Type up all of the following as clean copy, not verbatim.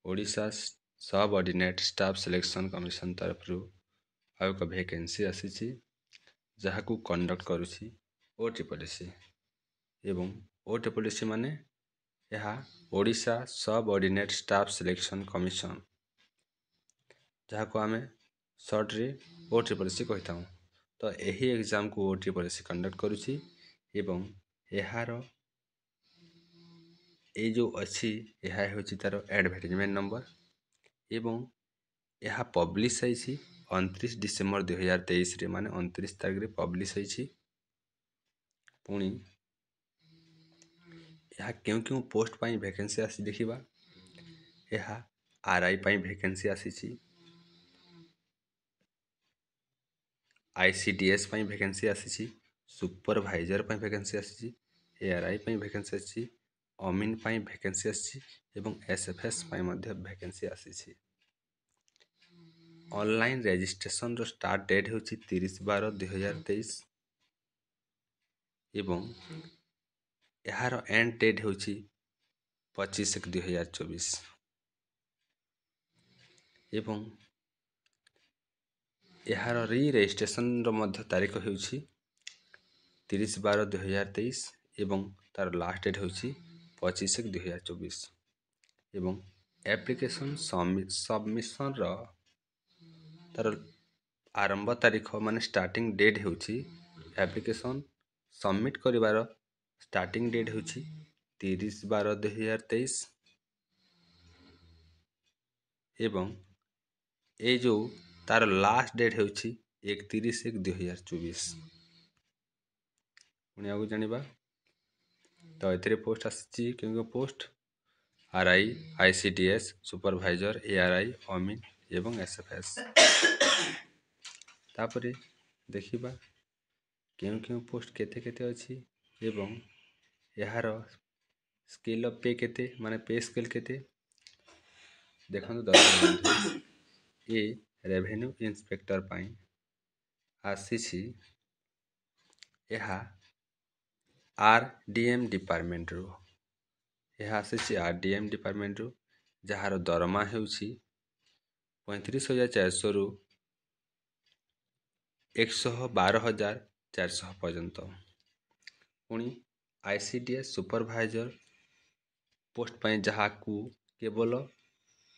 Odisha सबअर्डिनेट staff selection commission तरफ ଆଉ ଏକ ଭେକେନ୍ସି ଆସିଛି, ଯାହାକୁ କଣ୍ଡକ୍ଟ କରୁଛି OTPDC ଏବଂ OTPDC ମାନେ ଏହା ଓଡ଼ିଶା सबअर्डिनेट स्टाफ सिलेक्शन कमिशन, ଯାହାକୁ ଆମେ ସର୍ଟରେ OTPDC କହିଥାଉ। ତ ଏହି ଏକ୍ଜାମକୁ OTPDC କଣ୍ଡକ୍ଟ କରୁଛି ଏବଂ ଏହାର ଏଇ ଯେଉଁ ଅଛି ଏହା ହେଉଛି ତା'ର ଆଡ଼ଭର୍ଟାଇଜମେଣ୍ଟ ନମ୍ବର ଏବଂ ଏହା ପବ୍ଲିଶ ହେଇଛି 29 ଡିସେମ୍ବର 2023ରେ, ମାନେ 29 ତାରିଖରେ ପବ୍ଲିଶ ହେଇଛି। ପୁଣି ଏହା କେଉଁ କେଉଁ ପୋଷ୍ଟ ପାଇଁ ଭେକେନ୍ସି ଆସି ଦେଖିବା। ଏହା RI ପାଇଁ ଭେକେନ୍ସି ଆସିଛି, ICDS ପାଇଁ ଭେକେନ୍ସି ଆସିଛି, ସୁପରଭାଇଜର ପାଇଁ ଭେକେନ୍ସି ଆସିଛି, ARI ପାଇଁ ଭେକେନ୍ସି ଆସିଛି, ଅମିନ ପାଇଁ ଭେକେନ୍ସି ଆସିଛି ଏବଂ SFS ପାଇଁ ମଧ୍ୟ ଭେକେନ୍ସି ଆସିଛି। ଅନଲାଇନ୍ ରେଜିଷ୍ଟ୍ରେସନର ଷ୍ଟାର୍ଟ ଡେଟ୍ ହେଉଛି 30/12/2023 ଏବଂ ଏହାର ଏଣ୍ଡ ଡେଟ୍ ହେଉଛି 25/1/2024 ଏବଂ ଏହାର ରେଜିଷ୍ଟ୍ରେସନର ମଧ୍ୟ ତାରିଖ ହେଉଛି 30/12/2023 ଏବଂ ତା'ର ଲାଷ୍ଟ ଡେଟ୍ ହେଉଛି 25/1/2024 ଏବଂ ଆପ୍ଲିକେସନ୍ ସବମିଶନର ତା'ର ଆରମ୍ଭ ତାରିଖ ମାନେ ଷ୍ଟାର୍ଟିଂ ଡେଟ୍ ହେଉଛି, ଆପ୍ଲିକେସନ୍ ସବମିଟ୍ କରିବାର ଷ୍ଟାର୍ଟିଂ ଡେଟ୍ ହେଉଛି 30/12/2023 ଏବଂ ଏଇ ଯେଉଁ ତା'ର ଲାଷ୍ଟ ଡେଟ୍ ହେଉଛି 31/1/2024। ପୁଣି ଆଗକୁ ଜାଣିବା। ତ ଏଥିରେ ପୋଷ୍ଟ ଆସିଛି କେଉଁ କେଉଁ post? RI, ICDS, supervisor, ARI, ଅମିନ ଏବଂ SFS। ତାପରେ ଦେଖିବା କେଉଁ କେଉଁ ପୋଷ୍ଟ କେତେ କେତେ ଅଛି ଏବଂ ଏହାର ସ୍କେଲ୍ ଅଫ୍ ପେ କେତେ, ମାନେ ପେ ସ୍କେଲ୍ କେତେ। ଦେଖନ୍ତୁ ଦର୍ଶକ ବନ୍ଧୁ, ଏ ରେଭେନ୍ୟୁ ଇନ୍ସପେକ୍ଟର ପାଇଁ ଆସିଛି। ଏହା RDM ଡିପାର୍ଟମେଣ୍ଟରୁ ଆସିଛି, RDM ଡିପାର୍ଟମେଣ୍ଟରୁ, ଯାହାର ଦରମା ହେଉଛି 35,400ରୁ 112,400 ପର୍ଯ୍ୟନ୍ତ। ପୁଣି ICDS ସୁପରଭାଇଜର ପୋଷ୍ଟ ପାଇଁ, ଯାହାକୁ କେବଳ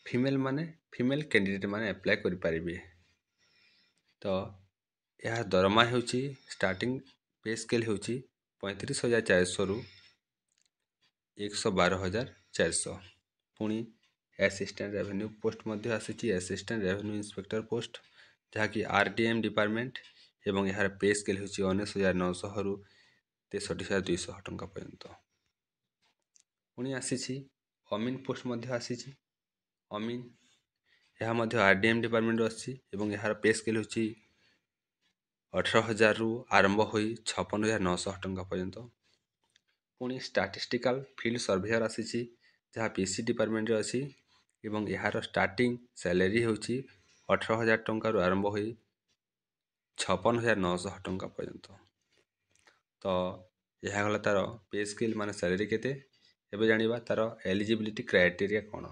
ଫିମେଲ୍ କ୍ୟାଣ୍ଡିଡେଟ୍ ମାନେ ଆପ୍ଲାଏ କରିପାରିବେ। ତ ଏହା ଦରମା ହେଉଛି, ଷ୍ଟାର୍ଟିଂ ପେ ସ୍କେଲ୍ ହେଉଛି 35,400ରୁ 112,400। ପୁଣି ଆସିଷ୍ଟାଣ୍ଟ ରେଭେନ୍ୟୁ ପୋଷ୍ଟ ମଧ୍ୟ ଆସିଛି, ଆସିଷ୍ଟାଣ୍ଟ ରେଭେନ୍ୟୁ ଇନ୍ସପେକ୍ଟର ପୋଷ୍ଟ, ଯାହାକି RDM ଡିପାର୍ଟମେଣ୍ଟ ଏବଂ ଏହାର ପେ ସ୍କେଲ୍ ହେଉଛି 19,900ରୁ 63,200 ଟଙ୍କା ପର୍ଯ୍ୟନ୍ତ। ପୁଣି ଆସିଛି ଅମିନ ପୋଷ୍ଟ ମଧ୍ୟ ଆସିଛି। ଅମିନ ଏହା ମଧ୍ୟ RDM ଡିପାର୍ଟମେଣ୍ଟରୁ ଆସିଛି ଏବଂ ଏହାର ପେ ସ୍କେଲ୍ ହେଉଛି 18,000ରୁ ଆରମ୍ଭ ହୋଇ 56,900 ଟଙ୍କା ପର୍ଯ୍ୟନ୍ତ। ପୁଣି ଷ୍ଟାଟିଷ୍ଟିକାଲ ଫିଲ୍ଡ ସର୍ଭେୟର ଆସିଛି, ଯାହା PC ଡିପାର୍ଟମେଣ୍ଟରେ ଅଛି ଏବଂ ଏହାର ଷ୍ଟାର୍ଟିଂ ସ୍ୟାଲେରୀ ହେଉଛି 18,000 ଟଙ୍କାରୁ ଆରମ୍ଭ ହୋଇ 56,900 ଟଙ୍କା ପର୍ଯ୍ୟନ୍ତ। ତ ଏହା ଗଲା ତା'ର ପେ ସ୍କେଲ୍, ମାନେ ସ୍ୟାଲେରୀ କେତେ। ଏବେ ଜାଣିବା ତା'ର ଏଲିଜିବିଲିଟି କ୍ରାଇଟେରିଆ କ'ଣ,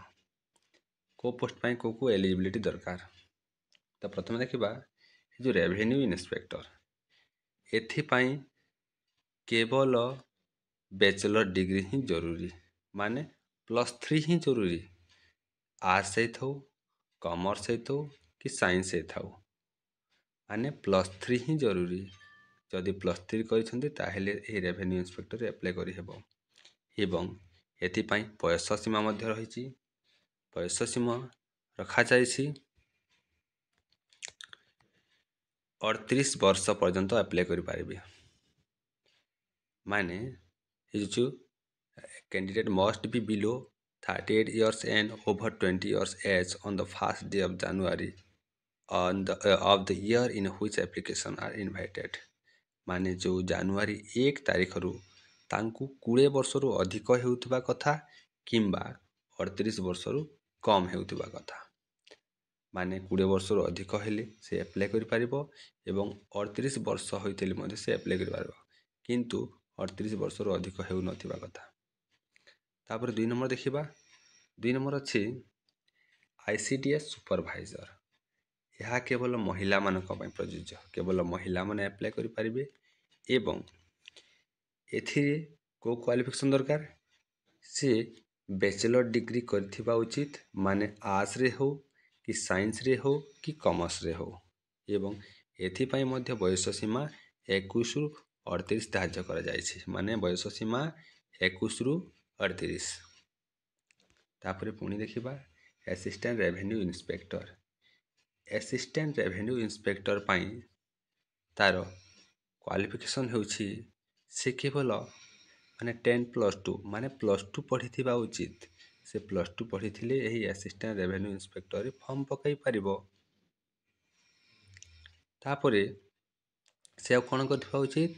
କେଉଁ ପୋଷ୍ଟ ପାଇଁ କେଉଁ କେଉଁ ଏଲିଜିବିଲିଟି ଦରକାର। ତ ପ୍ରଥମେ ଦେଖିବା ଏ ଯେଉଁ ରେଭେନ୍ୟୁ ଇନ୍ସପେକ୍ଟର, ଏଥିପାଇଁ କେବଳ ବ୍ୟାଚଲର ଡିଗ୍ରୀ ହିଁ ଜରୁରୀ, ମାନେ +3 ହିଁ ଜରୁରୀ। ଆର୍ଟସ୍ ହେଇଥାଉ, କମର୍ସ ହେଇଥାଉ କି ସାଇନ୍ସ ହେଇଥାଉ, ମାନେ +3 ହିଁ ଜରୁରୀ। ଯଦି +3 କରିଛନ୍ତି ତାହେଲେ ଏହି ରେଭେନ୍ୟୁ ଇନ୍ସପେକ୍ଟରରେ ଆପ୍ଲାଏ କରିହେବ ଏବଂ ଏଥିପାଇଁ ବୟସ ସୀମା ମଧ୍ୟ ରହିଛି। ବୟସ ସୀମା ରଖାଯାଇଛି 38 ବର୍ଷ ପର୍ଯ୍ୟନ୍ତ ଆପ୍ଲାଏ କରିପାରିବେ। ମାନେ ଏ ଯେଉଁ candidate must be below 38 years and over 20 years age on the first day of January of the year in which application are invited। ମାନେ ଯେଉଁ ଜାନୁଆରୀ 1 ତାରିଖରୁ ତାଙ୍କୁ 20 ବର୍ଷରୁ ଅଧିକ ହେଉଥିବା କଥା କିମ୍ବା 38 ବର୍ଷରୁ କମ୍ ହେଉଥିବା କଥା। ମାନେ 20 ବର୍ଷରୁ ଅଧିକ ହେଲେ ସେ ଆପ୍ଲାଏ କରିପାରିବ ଏବଂ 38 ବର୍ଷ ହୋଇଥିଲେ ମଧ୍ୟ ସେ ଆପ୍ଲାଏ କରିପାରିବ, କିନ୍ତୁ 38 ବର୍ଷରୁ ଅଧିକ ହେଉନଥିବା କଥା। ତାପରେ 2 ନମ୍ବର ଦେଖିବା। 2 ନମ୍ବର ଅଛି ICDS ସୁପରଭାଇଜର, ଏହା କେବଳ ମହିଳାମାନଙ୍କ ପାଇଁ ପ୍ରଯୁଜ୍ୟ, କେବଳ ମହିଳାମାନେ ଆପ୍ଲାଏ କରିପାରିବେ। ଏବଂ ଏଥିରେ କେଉଁ କ୍ୱାଲିଫିକେସନ୍ ଦରକାର, ସେ ବ୍ୟାଚଲର ଡିଗ୍ରୀ କରିଥିବା ଉଚିତ, ମାନେ ଆର୍ଟ୍ସରେ ହେଉ କି ସାଇନ୍ସରେ ହେଉ କି କମର୍ସରେ ହେଉ। ଏବଂ ଏଥିପାଇଁ ମଧ୍ୟ ବୟସ ସୀମା 21ରୁ 38 ଧାର୍ଯ୍ୟ କରାଯାଇଛି, ମାନେ ବୟସ ସୀମା 21ରୁ 38। ତାପରେ ପୁଣି ଦେଖିବା assistant revenue inspector. Assistant revenue inspector ପାଇଁ ତାର କ୍ୱାଲିଫିକେସନ୍ ହେଉଛି ସେ କେବଳ ମାନେ 10+2 ମାନେ +2 ପଢ଼ିଥିବା ଉଚିତ। ସେ +2 ପଢ଼ିଥିଲେ ଏହି ଆସିଷ୍ଟାଣ୍ଟ ରେଭେନ୍ୟୁ ଇନ୍ସପେକ୍ଟରରେ ଫର୍ମ ପକାଇ ପାରିବ। ତାପରେ ସେ ଆଉ କ'ଣ କରିଥିବା ଉଚିତ,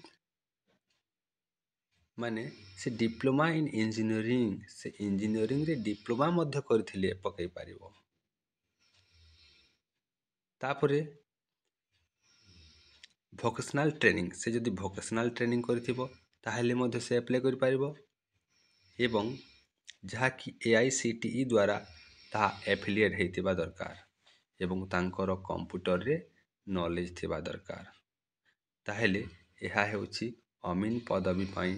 ମାନେ ସେ ଡିପ୍ଲୋମା ଇନ୍ ଇଞ୍ଜିନିୟରିଂ, ସେ ଇଞ୍ଜିନିୟରିଂରେ ଡିପ୍ଲୋମା ମଧ୍ୟ କରିଥିଲେ ପକାଇ ପାରିବ। ତାପରେ ଭୋକେସନାଲ୍ ଟ୍ରେନିଂ, ସେ ଯଦି ଭୋକେସନାଲ୍ ଟ୍ରେନିଂ କରିଥିବ ତାହେଲେ ମଧ୍ୟ ସେ ଆପ୍ଲାଏ କରିପାରିବ। ଏବଂ ଯାହାକି AICTE ଦ୍ୱାରା ତାହା ଏଫିଲିଏଟ୍ ହୋଇଥିବା ଦରକାର ଏବଂ ତାଙ୍କର କମ୍ପ୍ୟୁଟରରେ ନଲେଜ୍ ଥିବା ଦରକାର। ତାହେଲେ ଏହା ହେଉଛି ଅମିନ ପଦବୀ ପାଇଁ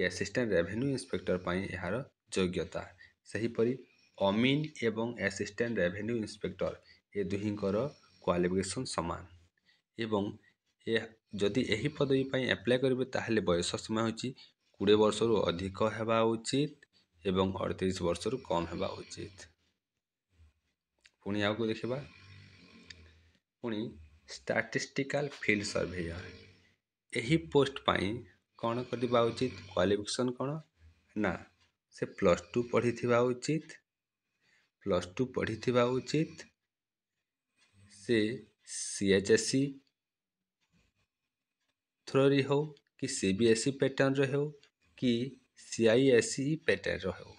ଆସିଷ୍ଟାଣ୍ଟ ରେଭେନ୍ୟୁ ଇନ୍ସପେକ୍ଟର ପାଇଁ ଏହାର ଯୋଗ୍ୟତା। ସେହିପରି ଅମିନ ଏବଂ ଆସିଷ୍ଟାଣ୍ଟ ରେଭେନ୍ୟୁ ଇନ୍ସପେକ୍ଟର ଏ ଦୁହିଁଙ୍କର କ୍ୱାଲିଫିକେସନ୍ ସମାନ। ଏବଂ ଯଦି ଏହି ପଦବୀ ପାଇଁ ଆପ୍ଲାଏ କରିବେ ତାହେଲେ ବୟସ ସୀମା ହେଉଛି 20 ବର୍ଷରୁ ଅଧିକ ହେବା ଉଚିତ ଏବଂ 38 ବର୍ଷରୁ କମ୍ ହେବା ଉଚିତ। ପୁଣି ଆଗକୁ ଦେଖିବା, ପୁଣି ଷ୍ଟାଟିଷ୍ଟିକାଲ ଫିଲ୍ଡ ସର୍ଭେୟର। ଏହି ପୋଷ୍ଟ ପାଇଁ କ'ଣ କରିବା ଉଚିତ, କ୍ୱାଲିଫିକେସନ୍ କ'ଣ ନା ସେ +2 ପଢ଼ିଥିବା ଉଚିତ, +2 ପଢ଼ିଥିବା ଉଚିତ। ସେ CHSE ଥ୍ରୋରେ ହେଉ କି CBSE ପ୍ୟାଟର୍ନର ହେଉ କି CISE ପ୍ୟାଟର୍ନର ହେଉ,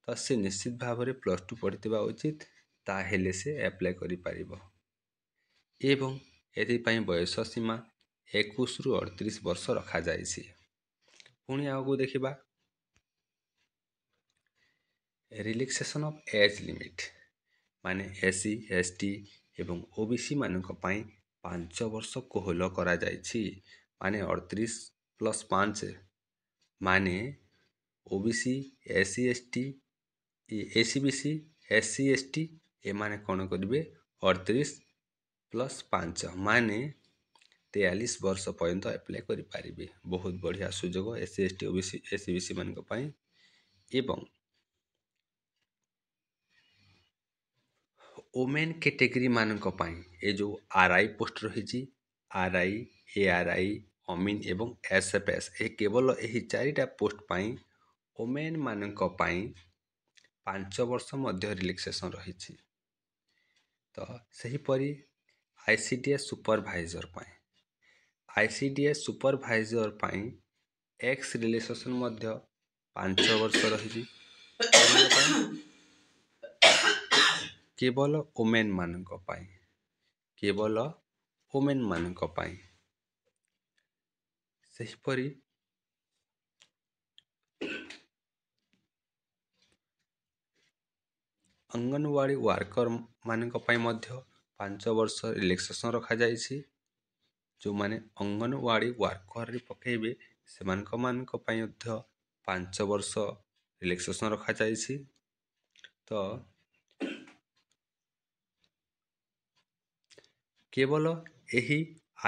ତ ସେ ନିଶ୍ଚିତ ଭାବରେ +2 ପଢ଼ିଥିବା ଉଚିତ, ତାହେଲେ ସେ ଆପ୍ଲାଏ କରିପାରିବ। ଏବଂ ଏଥିପାଇଁ ବୟସ ସୀମା 21ରୁ 38 ବର୍ଷ ରଖାଯାଇଛି। ପୁଣି ଆଗକୁ ଦେଖିବା ରିଲାକ୍ସେସନ୍ ଅଫ୍ ଏଜ୍ ଲିମିଟ୍, ମାନେ SC ST ଏବଂ OBC ମାନଙ୍କ ପାଇଁ 5 ବର୍ଷ କୋହଳ କରାଯାଇଛି। ମାନେ 38+5 ମାନେ OBC SC ST ACBC SC ST ଏମାନେ କ'ଣ କରିବେ, 38+5 ମାନେ 43 ବର୍ଷ ପର୍ଯ୍ୟନ୍ତ ଆପ୍ଲାଏ କରିପାରିବେ। ବହୁତ ବଢ଼ିଆ ସୁଯୋଗ SC ST OBC ACBC ମାନଙ୍କ ପାଇଁ। ଏବଂ ଓମେନ୍ କ୍ୟାଟେଗୋରୀ ମାନଙ୍କ ପାଇଁ ଏ ଯେଉଁ RI ପୋଷ୍ଟ ରହିଛି, RI ARI ଅମିନ ଏବଂ SFS, କେବଳ ଏହି 4ଟା ପୋଷ୍ଟ ପାଇଁ ଓମେନ୍ ମାନଙ୍କ ପାଇଁ 5 ବର୍ଷ ମଧ୍ୟ ରିଲାକ୍ସେସନ୍ ରହିଛି। ତ ସେହିପରି ICDS ସୁପରଭାଇଜର ପାଇଁ, ICDS ସୁପରଭାଇଜର ପାଇଁ ଏକ୍ସ ରିଲାକ୍ସେସନ୍ ମଧ୍ୟ 5 ବର୍ଷ ରହିଛି। କେବଳ ଓମେନ୍ ମାନଙ୍କ ପାଇଁ, କେବଳ ଓମେନ୍ ମାନଙ୍କ ପାଇଁ। ସେହିପରି ଅଙ୍ଗନୱାଡ଼ି ୱାର୍କର ମାନଙ୍କ ପାଇଁ ମଧ୍ୟ 5 ବର୍ଷ ରିଲାକ୍ସେସନ୍ ରଖାଯାଇଛି। ଯେଉଁମାନେ ଅଙ୍ଗନୱାଡ଼ି ୱାର୍କରରେ ପକାଇବେ ସେମାନଙ୍କ ପାଇଁ ମଧ୍ୟ 5 ବର୍ଷ ରିଲାକ୍ସେସନ୍ ରଖାଯାଇଛି। ତ କେବଳ ଏହି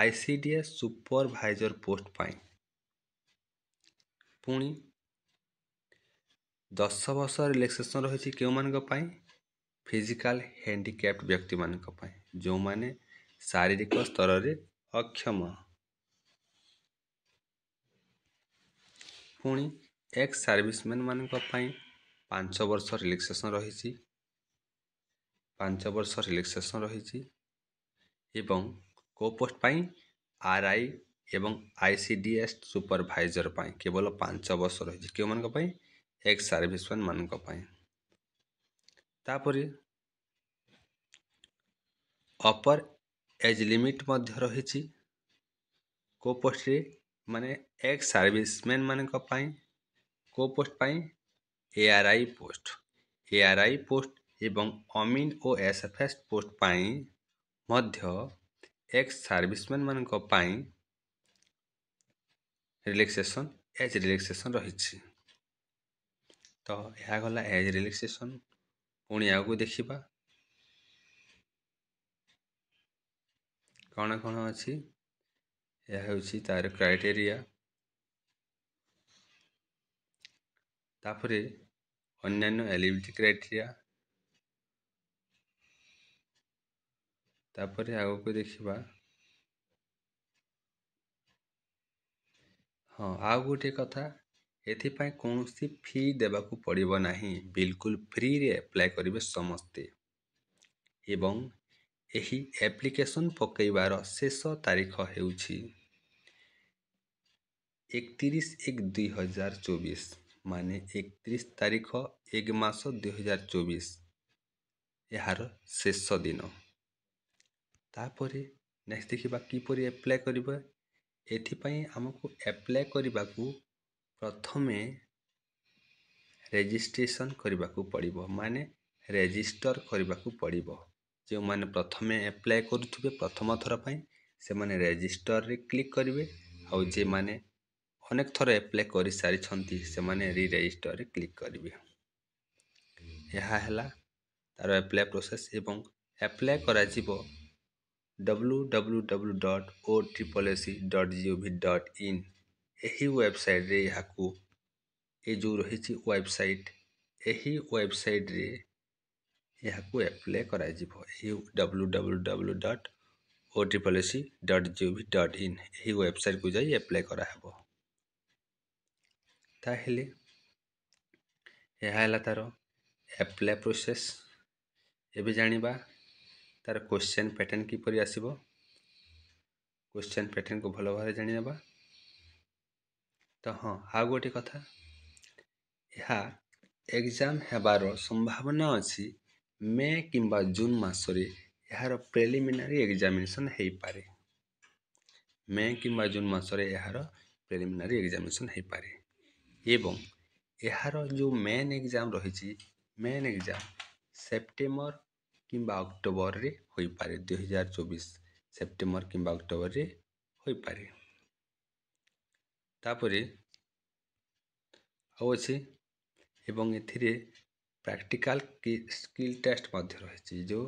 ICDS ସୁପରଭାଇଜର ପୋଷ୍ଟ ପାଇଁ ପୁଣି 10 ବର୍ଷ ରିଲାକ୍ସେସନ୍ ରହିଛି। କେଉଁମାନଙ୍କ ପାଇଁ, ଫିଜିକାଲ ହ୍ୟାଣ୍ଡିକ୍ୟାପ୍ଟ ବ୍ୟକ୍ତିମାନଙ୍କ ପାଇଁ, ଯେଉଁମାନେ ଶାରୀରିକ ସ୍ତରରେ ଅକ୍ଷମ। ପୁଣି ଏକ୍ସ ସର୍ଭିସମ୍ୟାନ୍ ମାନଙ୍କ ପାଇଁ 5 ବର୍ଷ ରିଲାକ୍ସେସନ୍ ରହିଛି, 5 ବର୍ଷ ରିଲାକ୍ସେସନ୍ ରହିଛି। ଏବଂ କେଉଁ ପୋଷ୍ଟ ପାଇଁ, RI ଏବଂ ICDS ସୁପରଭାଇଜର ପାଇଁ କେବଳ 5 ବର୍ଷ ରହିଛି। କେଉଁମାନଙ୍କ ପାଇଁ, ଏକ୍ସ ସର୍ଭିସମ୍ୟାନ୍ ମାନଙ୍କ ପାଇଁ। ତାପରେ ଅପର ଏଜ୍ ଲିମିଟ୍ ମଧ୍ୟ ରହିଛି। କେଉଁ ପୋଷ୍ଟରେ, ମାନେ ଏକ୍ସ ସର୍ଭିସମ୍ୟାନ୍ ମାନଙ୍କ ପାଇଁ। କେଉଁ ପୋଷ୍ଟ ପାଇଁ, ARI ପୋଷ୍ଟ। ARI ପୋଷ୍ଟ ଏବଂ ଅମିନ୍ ଓ ଏସ୍ଏଫ୍ଏସ୍ ପୋଷ୍ଟ ପାଇଁ ମଧ୍ୟ ଏକ୍ସ ସର୍ଭିସମ୍ୟାନ୍ ମାନଙ୍କ ପାଇଁ ଏଜ୍ ରିଲାକ୍ସେସନ୍ ରହିଛି। ତ ଏହା ଗଲା ଏଜ୍ ରିଲାକ୍ସେସନ୍। ପୁଣି ଆଗକୁ ଦେଖିବା କ'ଣ କ'ଣ ଅଛି। ଏହା ହେଉଛି ତାର କ୍ରାଇଟେରିଆ। ତାପରେ ଅନ୍ୟାନ୍ୟ ଏଲିଜିବିଲିଟି କ୍ରାଇଟେରିଆ। ତାପରେ ଆଗକୁ ଦେଖିବା ଆଉ ଗୋଟିଏ କଥା, ଏଥିପାଇଁ କୌଣସି ଫି ଦେବାକୁ ପଡ଼ିବ ନାହିଁ। ବିଲକୁଲ ଫ୍ରିରେ ଆପ୍ଲାଏ କରିବେ ସମସ୍ତେ। ଏବଂ ଏହି ଆପ୍ଲିକେସନ୍ ପକାଇବାର ଶେଷ ତାରିଖ ହେଉଛି 31/1/2024, ମାନେ 31 ତାରିଖ 1 ମାସ 2024 ଏହାର ଶେଷ ଦିନ। ତାପରେ ନେକ୍ସଟ ଦେଖିବା କିପରି ଆପ୍ଲାଏ କରିବା। ଏଥିପାଇଁ ଆମକୁ ଆପ୍ଲାଏ କରିବାକୁ ପ୍ରଥମେ ରେଜିଷ୍ଟ୍ରେସନ୍ କରିବାକୁ ପଡ଼ିବ, ମାନେ ରେଜିଷ୍ଟର କରିବାକୁ ପଡ଼ିବ। ଯେଉଁମାନେ ପ୍ରଥମେ ଆପ୍ଲାଏ କରୁଥିବେ ପ୍ରଥମ ଥର ପାଇଁ, ସେମାନେ ରେଜିଷ୍ଟରରେ କ୍ଲିକ୍ କରିବେ। ଆଉ ଯେଉଁମାନେ ଅନେକ ଥର ଆପ୍ଲାଏ କରିସାରିଛନ୍ତି ସେମାନେ ରେଜିଷ୍ଟରରେ କ୍ଲିକ୍ କରିବେ। ଏହା ହେଲା ତାର ଆପ୍ଲାଏ ପ୍ରୋସେସ୍। ଏବଂ ଆପ୍ଲାଏ କରାଯିବ www.otripleac.gov.in ଏହି ୱେବସାଇଟ୍ରେ। ଏ ଯେଉଁ ରହିଛି ୱେବସାଇଟ୍, ଏହି ୱେବସାଇଟ୍ରେ ଏହାକୁ ଆପ୍ଲାଏ କରାଯିବ। ଏହି www.otripleac.gov.in ଏହି ୱେବସାଇଟ୍କୁ ଯାଇ ଆପ୍ଲାଏ କରାହେବ। ତାହେଲେ ଏହା ହେଲା ତାର ଆପ୍ଲାଏ ପ୍ରୋସେସ୍। ଏବେ ଜାଣିବା ତାର କ୍ୱେଶ୍ଚନ୍ ପ୍ୟାଟର୍ନ କିପରି ଆସିବ। କ୍ୱେଶ୍ଚନ୍ ପ୍ୟାଟର୍ନକୁ ଭଲ ଭାବରେ ଜାଣିନେବା। ତ ଆଉ ଗୋଟେ କଥା, ଏହା ଏକ୍ଜାମ୍ ହେବାର ସମ୍ଭାବନା ଅଛି ମେ କିମ୍ବା ଜୁନ୍ ମାସରେ। ଏହାର ପ୍ରିଲିମିନାରୀ ଏକ୍ଜାମିନେସନ୍ ହେଇପାରେ। ମେ କିମ୍ବା ଜୁନ୍ ମାସରେ ଏହାର ପ୍ରିଲିମିନାରୀ ଏକ୍ଜାମିନେସନ୍ ହେଇପାରେ। ଏବଂ ଏହାର ଯେଉଁ ମେନ୍ ଏକ୍ଜାମ୍ ରହିଛି, ମେନ୍ ଏକ୍ଜାମ୍ ସେପ୍ଟେମ୍ବର କିମ୍ବା ଅକ୍ଟୋବରରେ ହୋଇପାରେ। 2024 ସେପ୍ଟେମ୍ବର କିମ୍ବା ଅକ୍ଟୋବରରେ ହୋଇପାରେ। ତାପରେ ଆଉ ଅଛି, ଏବଂ ଏଥିରେ ପ୍ରାକ୍ଟିକାଲ ସ୍କିଲ୍ ଟେଷ୍ଟ ମଧ୍ୟ ରହିଛି। ଯେଉଁ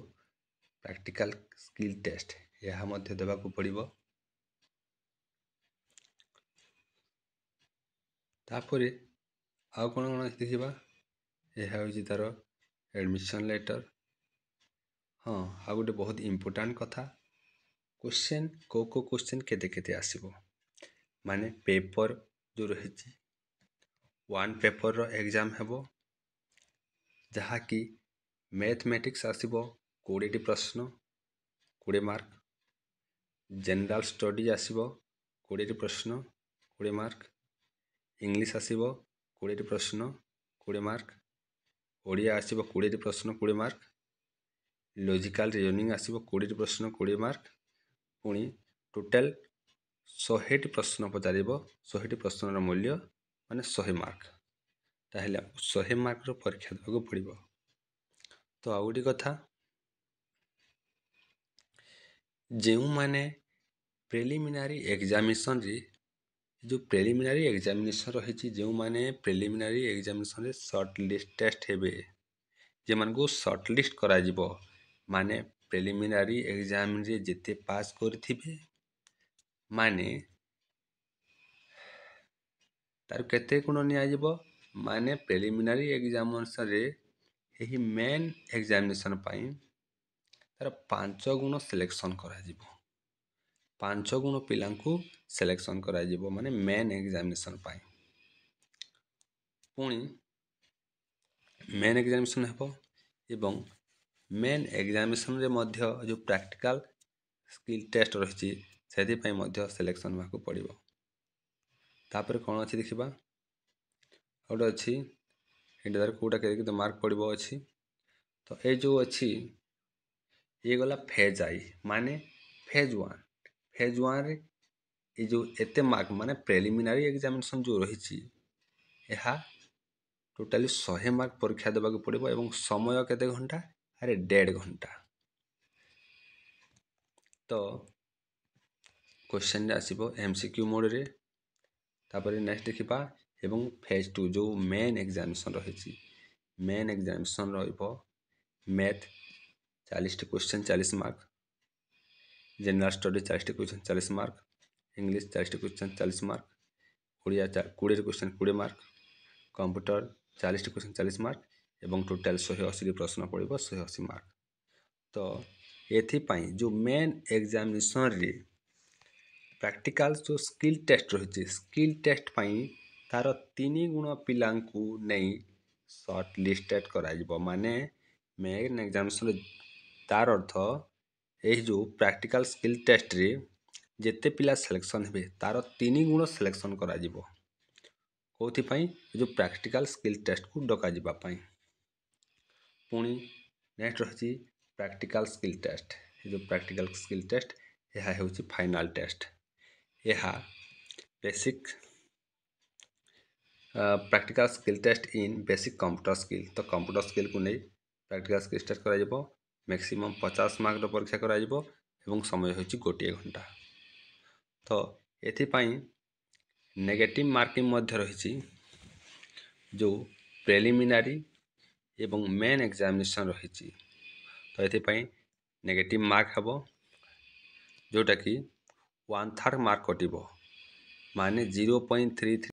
ପ୍ରାକ୍ଟିକାଲ ସ୍କିଲ୍ ଟେଷ୍ଟ ଏହା ମଧ୍ୟ ଦେବାକୁ ପଡ଼ିବ। ତାପରେ ଆଉ କ'ଣ ଦେଖିବା, ଏହା ହେଉଛି ତାର ଆଡ଼ମିସନ୍ ଲେଟର୍। ଆଉ ଗୋଟେ ବହୁତ ଇମ୍ପୋର୍ଟାଣ୍ଟ କଥା, କୋଶ୍ଚେନ୍ କେଉଁ କୋଶ୍ଚେନ୍ କେତେ ଆସିବ। ମାନେ ପେପର୍ ଯେଉଁ ରହିଛି, 1 ପେପର୍ର ଏକ୍ଜାମ୍ ହେବ, ଯାହାକି ମ୍ୟାଥମେଟିକ୍ସ ଆସିବ 20ଟି ପ୍ରଶ୍ନ 20 ମାର୍କ। ଜେନେରାଲ୍ ଷ୍ଟଡି ଆସିବ 20ଟି ପ୍ରଶ୍ନ 20 ମାର୍କ। ଇଂଲିଶ ଆସିବ 20ଟି ପ୍ରଶ୍ନ 20 ମାର୍କ। ଓଡ଼ିଆ ଆସିବ 20ଟି ପ୍ରଶ୍ନ 20 ମାର୍କ। ଲଜିକାଲ୍ ରିଜନିଂ ଆସିବ 20ଟି ପ୍ରଶ୍ନ 20 ମାର୍କ। ପୁଣି ଟୋଟାଲ୍ 100ଟି ପ୍ରଶ୍ନ ପଚାରିବ। 100ଟି ପ୍ରଶ୍ନର ମୂଲ୍ୟ ମାନେ 100 ମାର୍କ। ତାହେଲେ 100 ମାର୍କର ପରୀକ୍ଷା ଦେବାକୁ ପଡ଼ିବ। ତ ଆଉ ଗୋଟେ କଥା, ଯେଉଁମାନେ ପ୍ରିଲିମିନାରୀ ଏକ୍ଜାମିନେସନ୍ରେ ଯେଉଁ ପ୍ରିଲିମିନାରୀ ଏକ୍ଜାମିନେସନ୍ ରହିଛି, ଯେଉଁମାନେ ପ୍ରିଲିମିନାରୀ ଏକ୍ଜାମିନେସନ୍ରେ ସର୍ଟ ଲିଷ୍ଟ ଟେଷ୍ଟ ହେବେ, ଯେମାନଙ୍କୁ ସର୍ଟ ଲିଷ୍ଟ କରାଯିବ, ମାନେ ପ୍ରିଲିମିନାରୀ ଏକ୍ଜାମ୍ରେ ଯେତେ ପାସ୍ କରିଥିବେ, ମାନେ ତାର କେତେ ଗୁଣ ନିଆଯିବ। ମାନେ ପ୍ରିଲିମିନାରୀ ଏକ୍ଜାମିନେସନ୍ରେ ଏହି ମେନ୍ ଏକ୍ଜାମିନେସନ୍ ପାଇଁ ତାର 5 ଗୁଣ ସିଲେକ୍ସନ୍ କରାଯିବ। 5 ଗୁଣ ପିଲାଙ୍କୁ ସିଲେକ୍ସନ୍ କରାଯିବ, ମାନେ ମେନ୍ ଏକ୍ଜାମିନେସନ୍ ପାଇଁ। ପୁଣି ମେନ୍ ଏକ୍ଜାମିନେସନ୍ ହେବ ଏବଂ ମେନ୍ ଏକ୍ଜାମିନେସନ୍ରେ ମଧ୍ୟ ଯେଉଁ ପ୍ରାକ୍ଟିକାଲ୍ ସ୍କିଲ୍ ଟେଷ୍ଟ ରହିଛି, ସେଥିପାଇଁ ମଧ୍ୟ ସିଲେକ୍ସନ୍ ହେବାକୁ ପଡ଼ିବ। ତାପରେ କ'ଣ ଅଛି ଦେଖିବା। ଆଉ ଗୋଟେ ଅଛି, ଏଇଟା କେଉଁଟା କେତେ ମାର୍କ ପଡ଼ିବ ଅଛି। ତ ଏ ଯେଉଁ ଅଛି, ଇଏ ଗଲା ଫେଜ୍ ଆଇ, ମାନେ ଫେଜ୍ 1। ଫେଜ୍ 1ରେ ଏ ଯେଉଁ ଏତେ ମାର୍କ, ମାନେ ପ୍ରିଲିମିନାରୀ ଏକ୍ଜାମିନେସନ୍ ଯେଉଁ ରହିଛି, ଏହା टोटाली 100 मार्क परीक्षा देवाक पड़ो और समय केते घंटा अरे 1.5 घंटा। तो क्वेश्चन आसीबो एमसीक्यू मोड रे। तापर नेक्स्ट देखिबा एवं फेज 2 जो मेन एग्जामिनेशन रही। मेन एग्जामिनेशन रहिबो math 40 T question 40 mark, general study 40 T question 40 mark, English 40 T question 40 mark, Odia 20 question 20 mark, computer 40 T question 40 mark एवं टोटाल 180 प्रश्न पड़ो 180 मार्क। तो एथिपाई जो मेन एग्जामिनेशन रे प्रैक्टिकल जो स्किल टेस्ट रही, स्किल टेस्ट पाई तार 3 गुण पिलांकु नहीं शॉर्ट लिस्टेड करा माने मेन एग्जामिनेशन तार अर्थ यही जो प्रैक्टिकल स्किल टेस्ट रे जेते पिला सिलेक्शन हे तार 3 गुण सिलेक्शन करा कौथिपाई जो प्रैक्टिकल स्किल टेस्ट को डका जिबा पाई। पुणी नेक्स्ट रही प्रैक्टिकल स्किल टेस्ट। जो प्रैक्टिकल स्किल टेस्ट यह होची फाइनल टेस्ट। यह बेसिक प्रैक्टिकल स्किल टेस्ट इन बेसिक कंप्यूटर स्किल। तो कंप्यूटर स्किल को नहीं प्रैक्टिकल स्किल टेस्ट करा मैक्सिमम 50 मार्क परीक्षा करा एवं समय होची 1 घंटा। तो एथिपाई नेगेटिव मार्किंग मध्य रही जो प्रिलिमिनारी एवं मेन एग्जामिनेशन रही। तो एथिपाई नेगेटिव मार्क हेबो जोटा कि 1/3 मार्क कटिबो माने 0.33